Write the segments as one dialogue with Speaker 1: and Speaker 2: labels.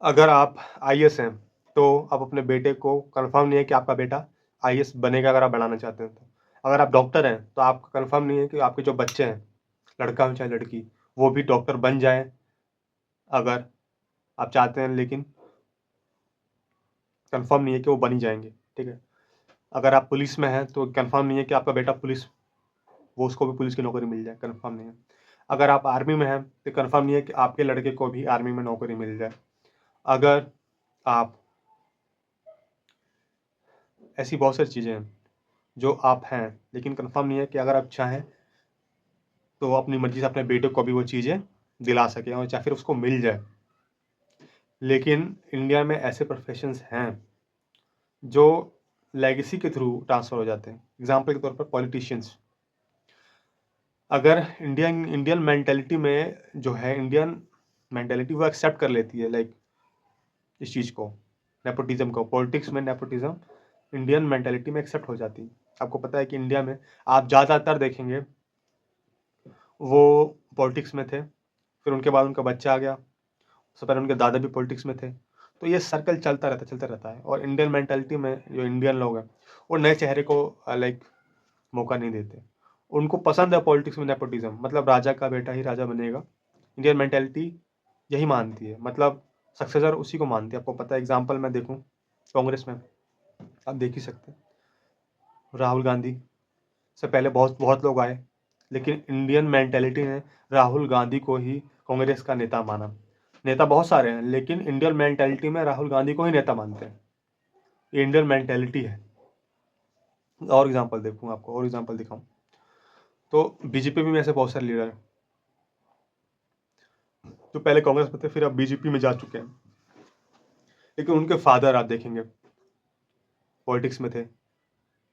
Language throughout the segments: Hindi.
Speaker 1: अगर आप आईएएस हैं, तो आप अपने बेटे को कन्फर्म नहीं है कि आपका बेटा आईएएस बनेगा अगर आप बढ़ाना चाहते हैं तो। अगर आप डॉक्टर हैं, तो आपको कन्फर्म नहीं है कि आपके जो बच्चे हैं, लड़का हो चाहे लड़की, वो भी डॉक्टर बन जाएँ अगर आप चाहते हैं, लेकिन कन्फर्म नहीं है कि वो बन ही जाएँगे, ठीक है? अगर आप पुलिस में हैं, तो कन्फर्म नहीं है कि आपका बेटा वो उसको भी पुलिस की नौकरी मिल जाए, कन्फर्म नहीं है। अगर आप आर्मी में हैं, तो कन्फर्म नहीं है कि आपके लड़के को भी आर्मी में नौकरी मिल जाए। अगर आप ऐसी बहुत सारी चीज़ें हैं, जो आप हैं, लेकिन कन्फर्म नहीं है कि अगर आप चाहें, तो वो अपनी मर्ज़ी से अपने बेटे को भी वो चीज़ें दिला सकें और या फिर उसको मिल जाए। लेकिन इंडिया में ऐसे प्रोफ़ेशंस हैं, जो लेगेसी के थ्रू ट्रांसफ़र हो जाते हैं। एग्ज़ाम्पल के तौर पर पॉलिटिशियंस। अगर इंडियन मेंटालिटी में जो है, इंडियन मेंटालिटी वो एक्सेप्ट कर लेती है लाइक इस चीज़ को, नेपोटिज़्म को। पॉलिटिक्स में नेपोटिज़्म इंडियन मेंटालिटी में एक्सेप्ट हो जाती है। आपको पता है कि इंडिया में आप ज़्यादातर देखेंगे, वो पॉलिटिक्स में थे, फिर उनके बाद उनका बच्चा आ गया, उससे पहले उनके दादा भी पॉलिटिक्स में थे। तो ये सर्कल चलता रहता है और इंडियन मेंटालिटी में जो इंडियन लोग हैं, वो नए चेहरे को लाइक मौका नहीं देते। उनको पसंद है पॉलिटिक्स में नेपोटिज़्म, मतलब राजा का बेटा ही राजा बनेगा। इंडियन मेंटालिटी यही मानती है, मतलब सक्सेसर उसी को मानती है। आपको पता है, एग्ज़ाम्पल मैं देखूँ कांग्रेस में, आप देख ही सकते हैं। राहुल गांधी से पहले बहुत बहुत लोग आए, लेकिन इंडियन मेंटालिटी ने राहुल गांधी को ही कांग्रेस का नेता माना। नेता बहुत सारे हैं, लेकिन इंडियन मेंटालिटी में राहुल गांधी को ही नेता मानते हैं। ये इंडियन मेंटालिटी है। और एग्ज़ाम्पल देखूँ आपको, और एग्ज़ाम्पल दिखाऊँ, तो बीजेपी में ऐसे बहुत सारे लीडर हैं, जो पहले कांग्रेस में थे, फिर अब बीजेपी में जा चुके हैं। लेकिन उनके फादर आप देखेंगे पॉलिटिक्स में थे,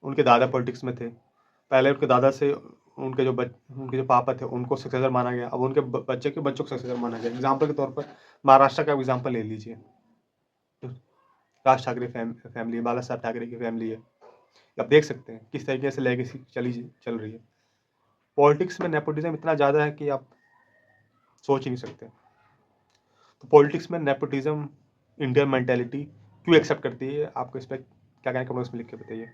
Speaker 1: उनके दादा पॉलिटिक्स में थे। पहले उनके दादा से उनके जो पापा थे, उनको सक्सेसर माना गया। अब उनके बच्चे के बच्चों को सक्सेसर माना गया। एग्ज़ाम्पल के तौर पर महाराष्ट्र का एग्ज़ाम्पल ले लीजिए। राज ठाकरे फैमिली, बाला साहब ठाकरे की फैमिली है। आप देख सकते हैं किस तरीके से लेगेसी चल रही है। पॉलिटिक्स में नेपोटिज़्म इतना ज़्यादा है कि आप सोच ही नहीं सकते। तो पॉलिटिक्स में नेपोटिज़्म इंडियन मेंटालिटी क्यों एक्सेप्ट करती है? आपको इस पे क्या कहना है, कमेंट्स में लिख के बताइए।